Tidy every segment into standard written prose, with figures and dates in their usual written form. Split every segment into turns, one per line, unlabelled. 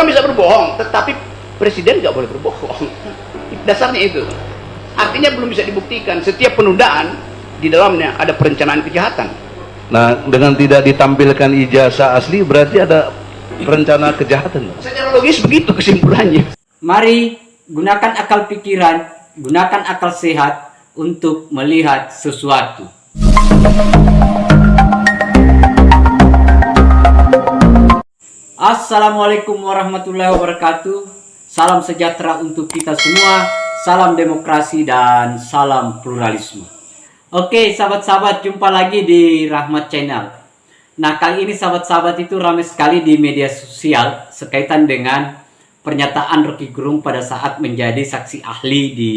Orang bisa berbohong, tetapi presiden nggak boleh berbohong. Dasarnya itu. Artinya belum bisa dibuktikan. Setiap penundaan di dalamnya ada perencanaan kejahatan.
Nah, dengan tidak ditampilkan ijazah asli berarti ada rencana kejahatan.
Secara logis begitu kesimpulannya.
Mari gunakan akal pikiran, gunakan akal sehat untuk melihat sesuatu. Assalamualaikum warahmatullahi wabarakatuh. Salam sejahtera untuk kita semua. Salam demokrasi dan salam pluralisme. Oke, sahabat-sahabat, jumpa lagi di Rahmat Channel. Nah, kali ini sahabat-sahabat itu ramai sekali di media sosial sekaitan dengan pernyataan Rocky Gerung pada saat menjadi saksi ahli di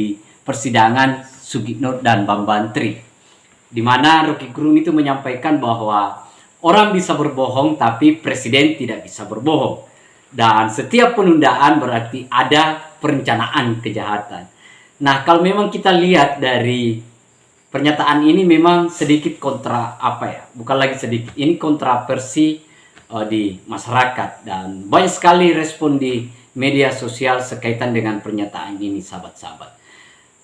persidangan Sugikno dan Bambantri, di mana Rocky Gerung itu menyampaikan bahwa orang bisa berbohong tapi presiden tidak bisa berbohong, dan setiap penundaan berarti ada perencanaan kejahatan. Nah, kalau memang kita lihat dari pernyataan ini memang sedikit bukan lagi sedikit, ini kontroversi di masyarakat, dan banyak sekali respon di media sosial sekaitan dengan pernyataan ini, sahabat-sahabat.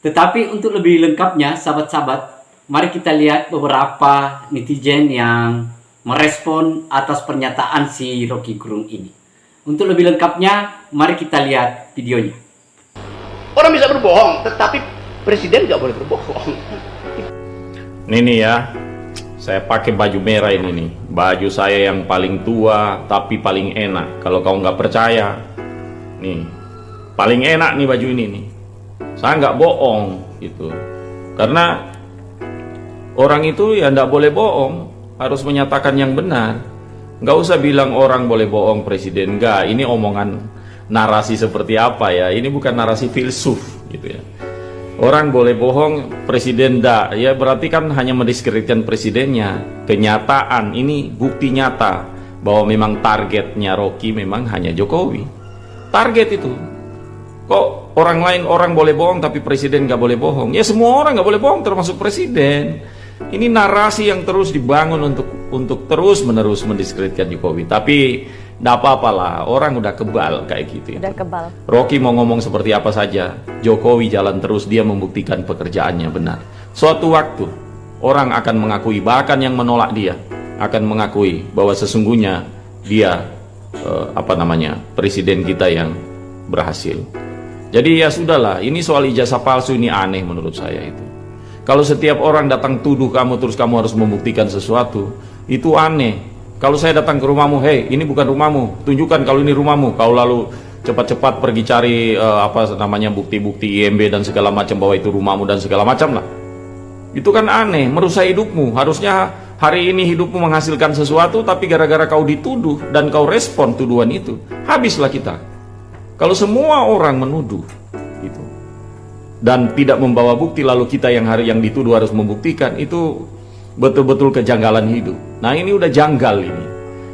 Tetapi untuk lebih lengkapnya, sahabat-sahabat, mari kita lihat beberapa netizen yang merespon atas pernyataan si Rocky Gerung ini. Untuk lebih lengkapnya, mari kita lihat videonya.
Orang bisa berbohong, tetapi presiden nggak boleh berbohong.
Ini ya, saya pakai baju merah ini nih. Baju saya yang paling tua tapi paling enak. Kalau kau nggak percaya, nih paling enak nih baju ini nih. Saya nggak bohong gitu. Karena orang itu ya nggak boleh bohong, harus menyatakan yang benar. Nggak usah bilang orang boleh bohong presiden. Nggak, ini omongan narasi seperti apa ya. Ini bukan narasi filsuf gitu ya. Orang boleh bohong, presiden enggak. Ya berarti kan hanya mendiskreditkan presidennya. Kenyataan, ini bukti nyata bahwa memang targetnya Rocky memang hanya Jokowi. Target itu. Kok orang lain orang boleh bohong tapi presiden nggak boleh bohong? Ya semua orang nggak boleh bohong termasuk presiden. Ini narasi yang terus dibangun untuk terus menerus mendiskreditkan Jokowi. Tapi nggak apa-apalah, orang udah kebal kayak gitu.
Udah kebal.
Rocky mau ngomong seperti apa saja, Jokowi jalan terus, dia membuktikan pekerjaannya benar. Suatu waktu orang akan mengakui, bahkan yang menolak dia akan mengakui bahwa sesungguhnya dia presiden kita yang berhasil. Jadi ya sudahlah, ini soal ijazah palsu ini aneh menurut saya itu. Kalau setiap orang datang tuduh kamu terus kamu harus membuktikan sesuatu, itu aneh. Kalau saya datang ke rumahmu, hey ini bukan rumahmu, tunjukkan kalau ini rumahmu, kau lalu cepat-cepat pergi cari bukti-bukti IMB dan segala macam bahwa itu rumahmu dan segala macam lah. Itu kan aneh, merusak hidupmu. Harusnya hari ini hidupmu menghasilkan sesuatu, tapi gara-gara kau dituduh dan kau respon tuduhan itu, habislah kita. Kalau semua orang menuduh gitu dan tidak membawa bukti, lalu kita yang dituduh harus membuktikan, itu betul-betul kejanggalan hidup. Nah ini udah janggal ini,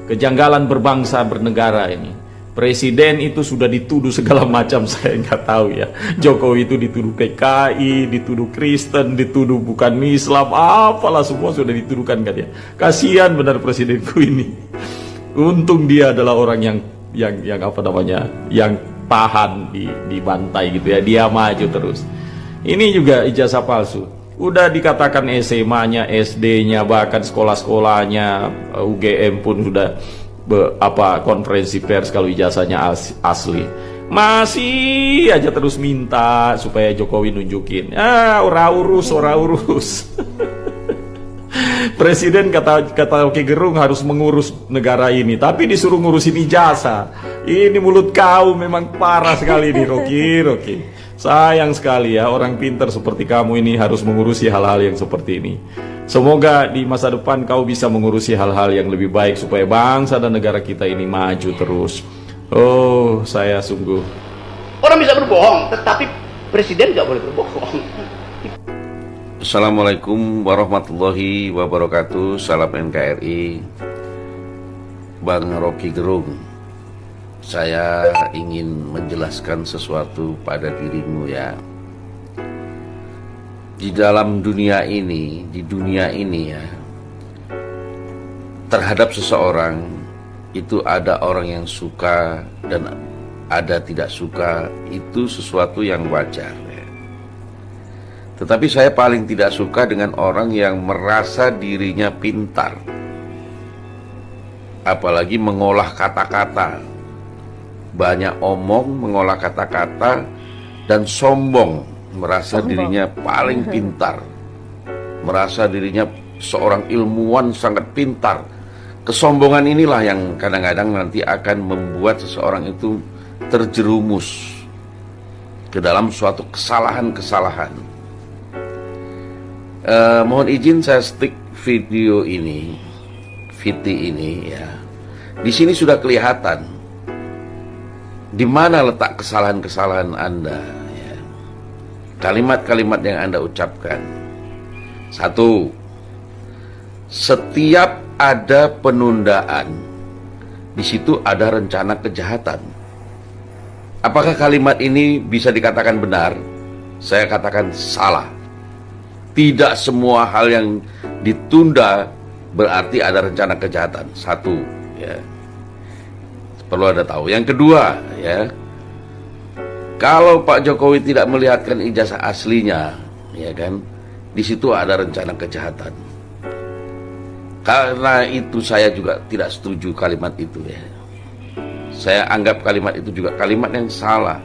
kejanggalan berbangsa bernegara ini. Presiden itu sudah dituduh segala macam, saya nggak tahu ya. Jokowi itu dituduh PKI, dituduh Kristen, dituduh bukan Islam, apalah semua sudah dituduhkan kan ya. Kasihan benar presidenku ini. Untung dia adalah orang yang tahan dibantai gitu ya. Dia maju terus. Ini juga ijazah palsu. Udah dikatakan SMA-nya, SD-nya, bahkan sekolah-sekolahnya, UGM pun sudah konferensi pers kalau ijazahnya asli. Masih aja terus minta supaya Jokowi nunjukin. Ora urus. Presiden kata Rocky Gerung harus mengurus negara ini, tapi disuruh ngurusin ijazah. Ini mulut kau memang parah sekali nih Rocky. Sayang sekali ya, orang pintar seperti kamu ini harus mengurusi hal-hal yang seperti ini. Semoga di masa depan kau bisa mengurusi hal-hal yang lebih baik supaya bangsa dan negara kita ini maju terus. Oh, saya sungguh.
Orang bisa berbohong, tetapi presiden nggak boleh berbohong.
Assalamualaikum warahmatullahi wabarakatuh. Salam NKRI. Bang Rocky Gerung, saya ingin menjelaskan sesuatu pada dirimu ya. Di dalam dunia ini, ya, terhadap seseorang itu ada orang yang suka dan
ada tidak suka, itu sesuatu yang wajar ya. Tetapi saya paling tidak suka dengan orang yang merasa dirinya pintar, apalagi mengolah kata-kata, banyak omong, mengolah kata-kata, dan sombong, merasa dirinya paling pintar, merasa dirinya seorang ilmuwan sangat pintar. Kesombongan inilah yang kadang-kadang nanti akan membuat seseorang itu terjerumus ke dalam suatu kesalahan-kesalahan. Mohon izin saya stick video ini, VT ini ya. Di sini sudah kelihatan di mana letak kesalahan-kesalahan Anda ya. Kalimat-kalimat yang Anda ucapkan. Satu, setiap ada penundaan, di situ ada rencana kejahatan. Apakah kalimat ini bisa dikatakan benar? Saya katakan salah. Tidak semua hal yang ditunda berarti ada rencana kejahatan. Satu, ya. Perlu Anda tahu. Yang kedua, ya. Kalau Pak Jokowi tidak melihatkan ijazah aslinya, ya kan? Di situ ada rencana kejahatan. Karena itu saya juga tidak setuju kalimat itu ya. Saya anggap kalimat itu juga kalimat yang salah.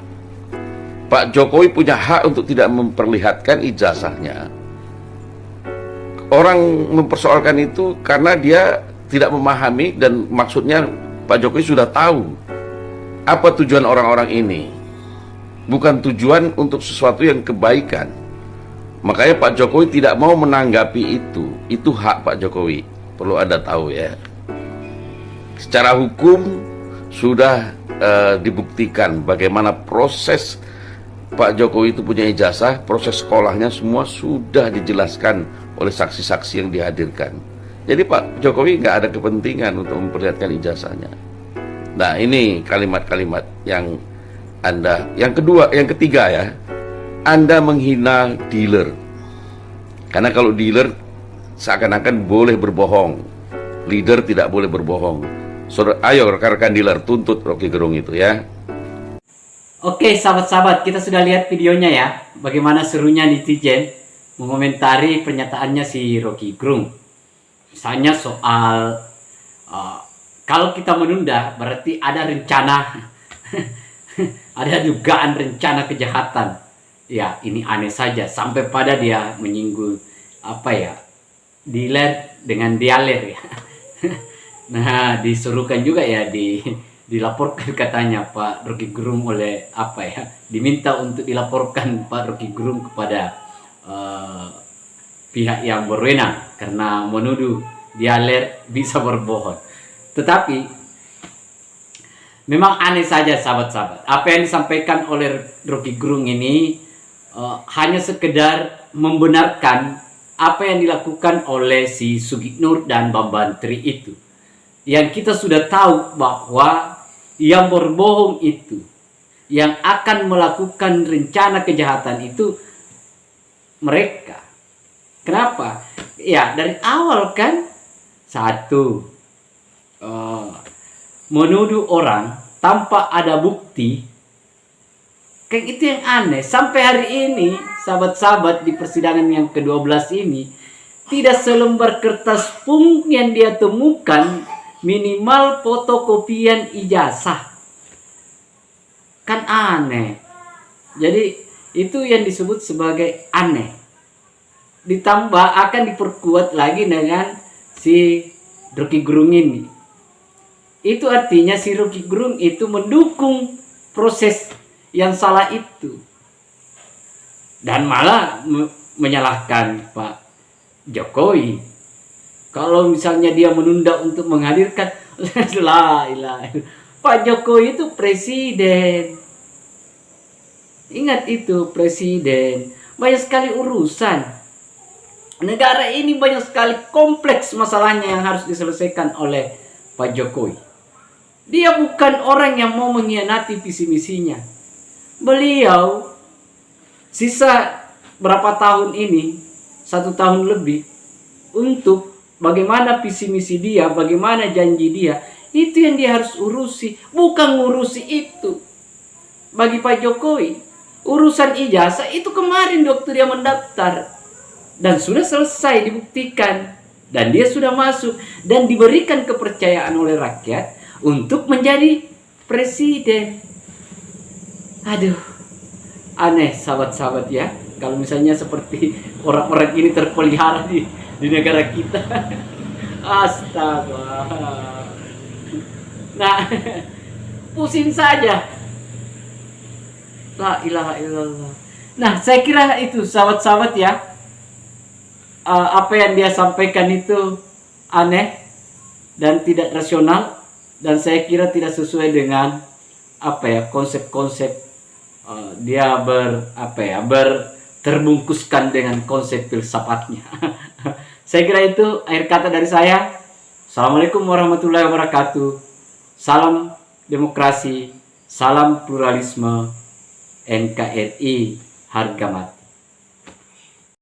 Pak Jokowi punya hak untuk tidak memperlihatkan ijazahnya. Orang mempersoalkan itu karena dia tidak memahami, dan maksudnya Pak Jokowi sudah tahu apa tujuan orang-orang ini. Bukan tujuan untuk sesuatu yang kebaikan. Makanya Pak Jokowi tidak mau menanggapi itu. Itu hak Pak Jokowi. Perlu Anda tahu ya. Secara hukum sudah dibuktikan bagaimana proses Pak Jokowi itu punya ijazah, proses sekolahnya semua sudah dijelaskan oleh saksi-saksi yang dihadirkan. Jadi Pak Jokowi nggak ada kepentingan untuk memperlihatkan ijazahnya. Nah ini kalimat-kalimat yang Anda, yang ketiga ya, Anda menghina dealer. Karena kalau dealer seakan-akan boleh berbohong, leader tidak boleh berbohong. Ayo rekan-rekan dealer, tuntut Rocky Gerung itu ya.
Oke sahabat-sahabat, kita sudah lihat videonya ya, bagaimana serunya netizen mengomentari pernyataannya si Rocky Gerung. Misalnya soal kalau kita menunda berarti ada rencana ada dugaan rencana kejahatan. Ya ini aneh saja, sampai pada dia menyinggung apa ya, dealer dengan dialer ya. Nah disuruhkan juga ya dilaporkan katanya Pak Rocky Gerung oleh apa ya, diminta untuk dilaporkan Pak Rocky Gerung kepada pihak yang berwenang karena menuduh dialer bisa berbohong. Tetapi memang aneh saja sahabat-sahabat, apa yang disampaikan oleh Rocky Gerung ini hanya sekedar membenarkan apa yang dilakukan oleh si Sugiknur dan Bambantri itu. Yang kita sudah tahu bahwa yang berbohong itu, yang akan melakukan rencana kejahatan itu mereka. Kenapa? Ya dari awal kan, satu, menuduh orang tanpa ada bukti. Kayak itu yang aneh. Sampai hari ini sahabat-sahabat di persidangan yang ke-12 ini, tidak selembar kertas pun yang dia temukan minimal fotokopian ijazah. Kan aneh. Jadi itu yang disebut sebagai aneh. Ditambah akan diperkuat lagi dengan si Rocky Gerung ini. Itu artinya si Rocky Gerung itu mendukung proses yang salah itu. Dan malah menyalahkan Pak Jokowi. Kalau misalnya dia menunda untuk menghadirkan, Pak Jokowi itu presiden. Ingat itu, presiden. Banyak sekali urusan. Negara ini banyak sekali kompleks masalahnya yang harus diselesaikan oleh Pak Jokowi. Dia bukan orang yang mau mengkhianati visi misinya. Beliau sisa berapa tahun ini, 1 tahun lebih, untuk bagaimana visi misi dia, bagaimana janji dia, itu yang dia harus urusi, bukan ngurusi itu. bagi Pak Jokowi. Urusan ijazah itu kemarin waktu dia mendaftar dan sudah selesai dibuktikan dan dia sudah masuk dan diberikan kepercayaan oleh rakyat untuk menjadi presiden. Aduh, aneh sahabat-sahabat ya, kalau misalnya seperti orang-orang ini terpelihara di negara kita. Astaga. Nah, pusing saja. La ilaha illallah. Nah, saya kira itu sahabat-sahabat ya. Apa yang dia sampaikan itu aneh dan tidak rasional, dan saya kira tidak sesuai dengan konsep-konsep dia terbungkuskan dengan konsep filsafatnya. Saya kira itu akhir kata dari saya. Assalamualaikum warahmatullahi wabarakatuh. Salam demokrasi, salam pluralisme, NKRI harga mati.